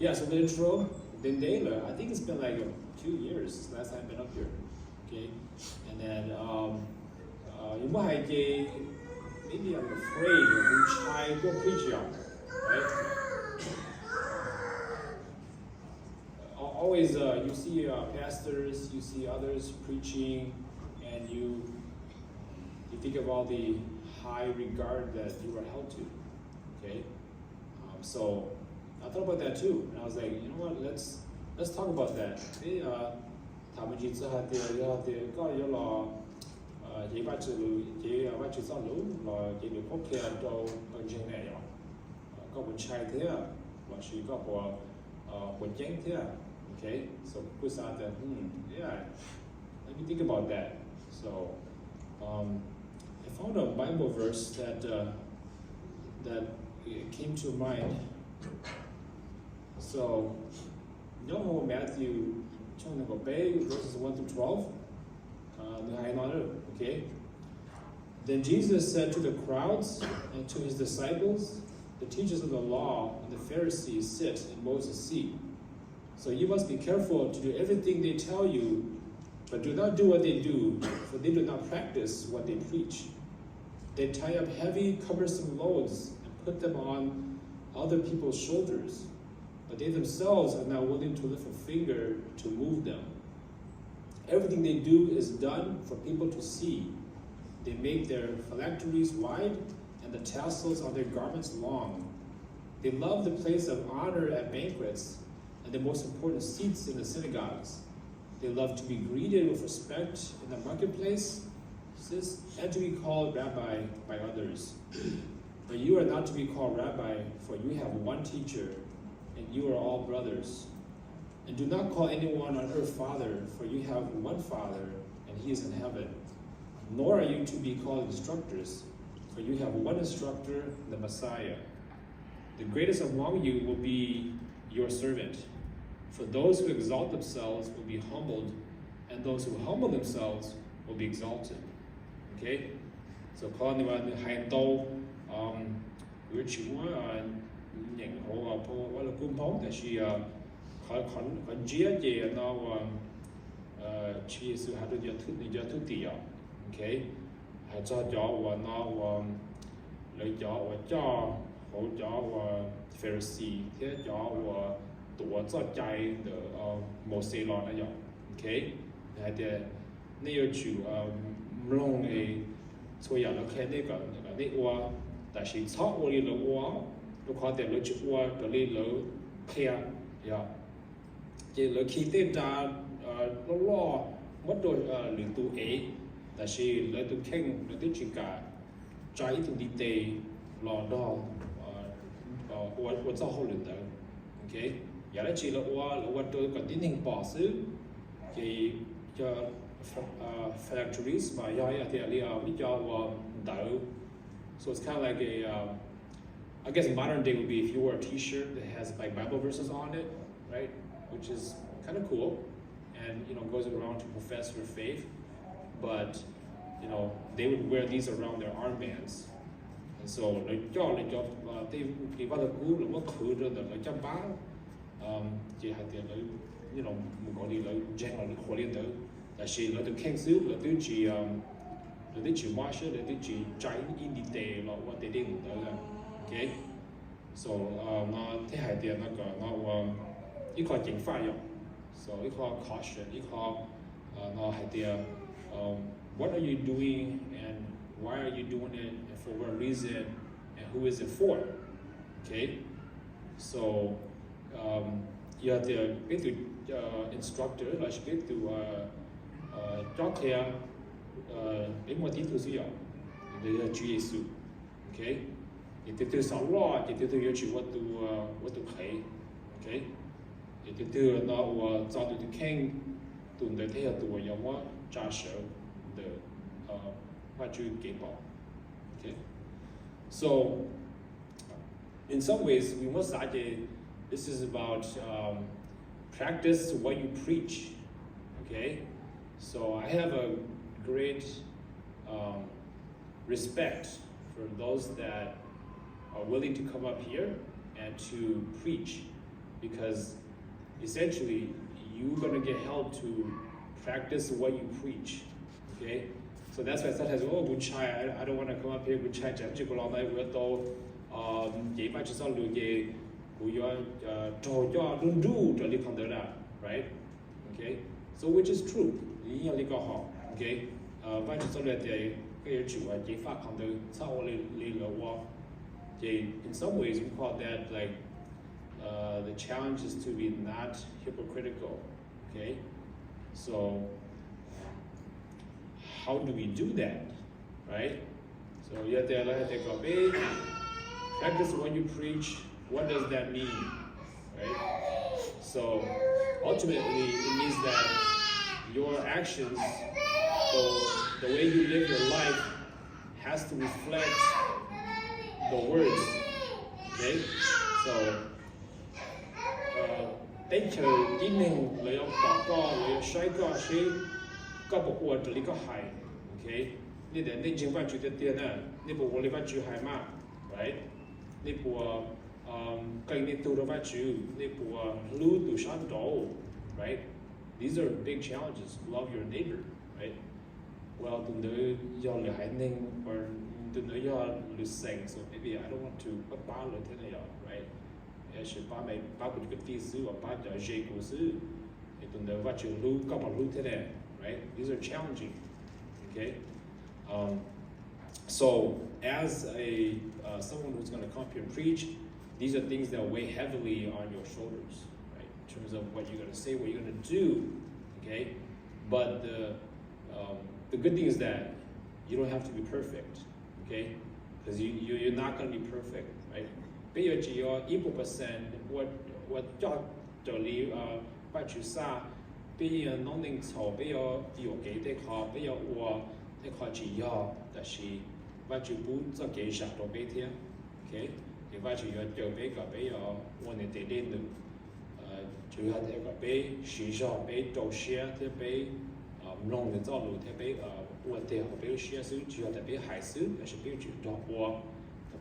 Yeah, so the intro, then Dela, I think it's been like 2 years last time I've been up here. Okay, and then you might maybe I'm afraid of try go preach out, right? Always you see pastors, you see others preaching, and you think of all the high regard that you are held to. Okay, so I thought about that too, and I was like, you know what? Let's talk about that. Hey, 他们去之後嘅個有落嘢把住嘢把住走路落嘢條屋企到個正嚟樣，個本差啲啊，或是個本正啲啊 ，okay? So put out that, yeah, let me think about that. So I found a Bible verse that came to mind. So you know Matthew verses 1 through 12. Okay. Then Jesus said to the crowds and to his disciples, the teachers of the law and the Pharisees sit in Moses' seat. So you must be careful to do everything they tell you, but do not do what they do, for they do not practice what they preach. They tie up heavy, cumbersome loads and put them on other people's shoulders, but they themselves are not willing to lift a finger to move them. Everything they do is done for people to see. They make their phylacteries wide and the tassels on their garments long. They love the place of honor at banquets and the most important seats in the synagogues. They love to be greeted with respect in the marketplace and to be called rabbi by others. But you are not to be called rabbi, for you have one teacher, and you are all brothers. And do not call anyone on earth father, for you have one Father, and he is in heaven. Nor are you to be called instructors, for you have one instructor, the Messiah. The greatest among you will be your servant. For those who exalt themselves will be humbled, and those who humble themselves will be exalted. Okay? So call them on the handle, which one, qhia nó qhia sự hạt được giờ thức tỉ à, okay, hạt cho và nó lấy cho hỗ trợ và Pharisee thế cho và tổ cho chạy de Moses lo này okay, hạt de nếu chủ long ấy所有的看那个我，但是操我的我，都看到了就我的了qhia呀。Chỉ là khi tên ra nó lo mất đôi luyện tu ấy, là chỉ lấy tu khen lấy tu chỉ cả trái tu đi tề lo đó cho họ luyện đó, ok? Giờ là chỉ là tôi còn tiến hành bỏ xứ thì cho factories mà giờ thì là lý do đỡ. So it's kind of like I guess modern day would be if you wore a T-shirt that has like Bible verses on it, right? Which is kind of cool, and goes around to profess your faith. But they would wear these around their armbands, and so they give other cool what cool the jump out. Chỉ hạt tiền lấy một cái đi lấy general khổ liên tử là chỉ lấy từ khen xứ là từ chỉ marshal là từ chỉ trái in đi tề là what they didn't do. Okay, so nó thế hạt tiền nó一個警法用 so 一個 caution 一個我係啲what are you doing and why are you doing it and for what reason and who is it for, okay? So you have to get to instructor là get to cho thầy đến một tí tu sử dụng để Chúa Giêsu, okay? Thì từ sáu lo thì từ yêu cầu what to pay, okay? Thì từ nó cho được khen tuần tới thế là tuổi giống quá trả sở de what you give up, okay? So in some ways we must say this is about practice what you preach, okay? So I have a great respect for those that are willing to come up here and to preach, because because essentially you're gonna get held to practice what you preach. Okay, so that's why sometimes good qhia, I don't want to come up here good qhia chẳng chỉ có lo này vừa tàu chỉ phải chỉ sao được cái của txoj luôn đủ cho đi không được là right. Okay, so which is true, lý do lý có họ. Okay, và chỉ sao được cái chủ chỉ phát không được sau lý lỡ qua. In some ways we call that like the challenge is to be not hypocritical. Okay, so how do we do that, right? So you have to practice what you preach. What does that mean, right? So ultimately it means that your actions, the way you live your life, has to reflect the words. Okay, so thank you evening lời ông bảo co lời ông say co sĩ có bộ quần từ lý có hài. Okay, nên để nên chính văn chủ tiền à nên bộ quần lý văn chủ hài mà right, nên bộ cái nên tu đó văn chủ nên bộ lưu tu sáng đầu right. These are big challenges. Love your neighbor, right? Well, từ nơi do lời hại nên or từ nơi do lời sành, so maybe I don't want to bắt ba lời thế này right. I should ba mày ba của cái tí sư và ba cho dễ của sư thì từ nơi văn chủ lưu có bằng lưu thế này right. These are challenging. Okay, so as a someone who's going to come here and preach, these are things that weigh heavily on your shoulders, right? In terms of what you're going to say, what you're going to do, okay? But the good thing is that you don't have to be perfect, okay? Because you're not going to be perfect, right? Bây giờ chỉ có 1% what cho lý bắt chước xa. Bây giờ nó nên sau bây giờ有给的考，bây giờ我的考只要，但是bắt chước不做给啥都白天 ，OK？ thì bắt chước要就俾個俾我哋哋呢度，主要係個俾時尚俾做些，啲俾唔同嘅道路，啲俾我哋學俾些少，主要係俾孩子，但是俾主做我，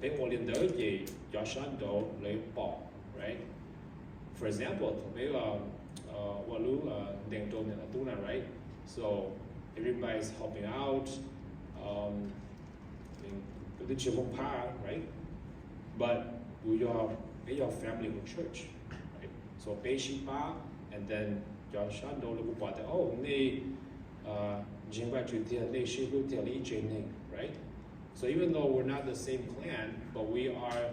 俾我哋得嘅要上到嚟報 ，right？For example，同俾我รู้電動嘅都難 ，right？ So everybody's helping out，嗰啲全部怕 ，right？ But we your family with church, right? So Beishipa and then Joshua do look about oh they Jingba right? So even though we're not the same clan, but we are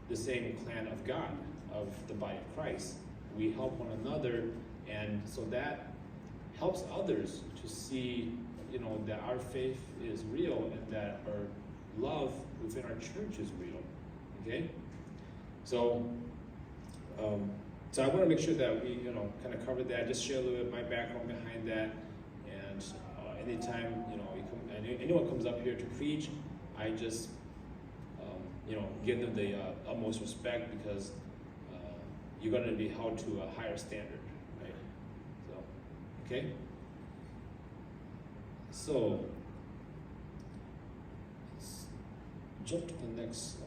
the same clan of God, of the body of Christ. We help one another, and so that helps others to see, you know, that our faith is real and that our love within our church is real. Okay, so I want to make sure that we, you know, kind of cover that. Just share a little bit of my background behind that, and anytime, you know, anyone comes up here to preach, I just, you know, give them the utmost respect because you're going to be held to a higher standard, right? So, okay. So, let's jump to the next slide.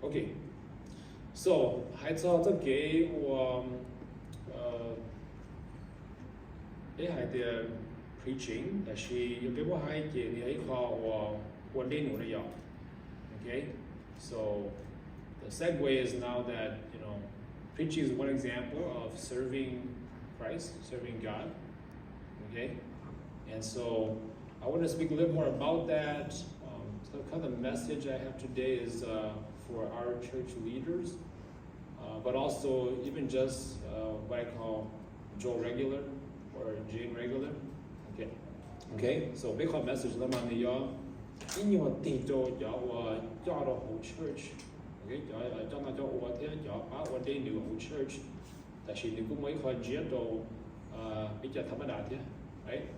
Okay, so 还照这给我还的 preaching， 但是有别我还给你一块我内容的要 ，okay? So the segue is now that, you know, preaching is one example of serving Christ, serving God, okay? And so I want to speak a little more about that. So kind of the message I have today is for our church leaders, but also even just what I call Joe regular or Jane regular. Okay. Okay. So big hot message. Let me know. In your team, your whole church. Okay. Y'all not your what here. Y'all part what they do whole church. That she did good make her gentle. Bija tamadati. Right.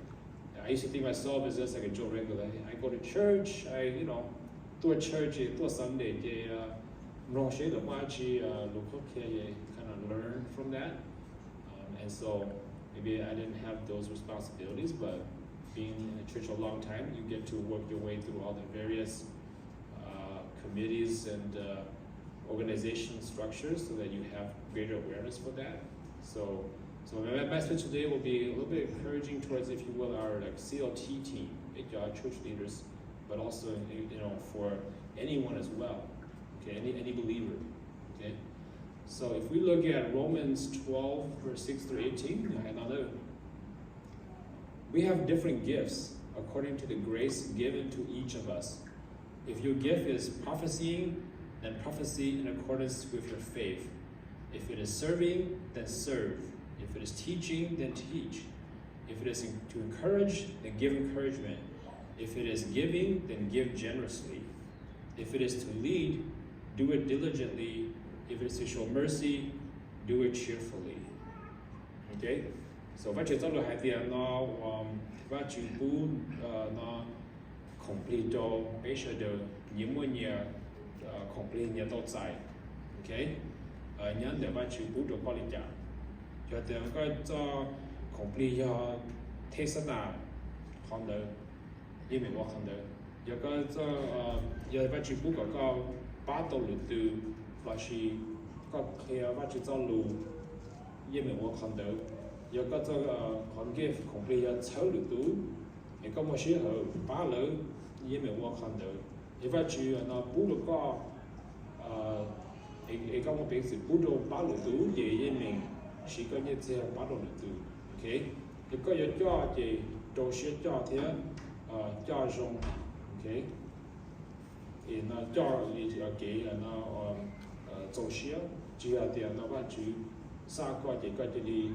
I used to think myself as just like a Joe regular. I go to church. You know, to a church, to a Sunday. No shade of watching local qhia, kind of learn from that. And so maybe I didn't have those responsibilities, but being in a church a long time, you get to work your way through all the various committees and organization structures so that you have greater awareness for that. So my message today will be a little bit encouraging towards, if you will, our like CLT team, our church leaders, but also for anyone as well. Okay, any believer. Okay, so if we look at Romans 12 verse 6 through 18, we have different gifts according to the grace given to each of us. If your gift is prophesying, then prophesy in accordance with your faith. If it is serving, then serve. If it is teaching, then teach. If it is to encourage, then give encouragement. If it is giving, then give generously. If it is to lead, do it diligently. If it is to show mercy, do it cheerfully. Okay? So what you talk about here now, what you do, now complete the patient the pneumonia complete the outside. Okay? Nhân the what you do the quality. Cho the cái complete thế nào còn được, như mình còn được. Giờ cái giờ what you do cái bắt đầu từ là chỉ cái kia what you do lu, như mình còn được. Giờ cái còn cái complete sáu lu tu, thì có một số họ ba lỡ như mình còn được. Giờ what you nó bù được cái có một cái sự bù được ba lu tu về như mình chỉ có như thế bắt đầu từ, ok, thì có những cho thì đầu tiên cho thế cho dùng, ok, thì nó cho thì cái nó đầu tiên chỉ là thì nó bắt chữ sa qua thì có thì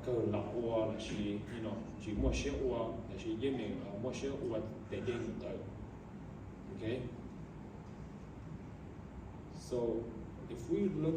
cái lão hoa là chỉ chỉ mua xe hoa là chỉ như mình mua xe hoa để đi tới, ok, so if we look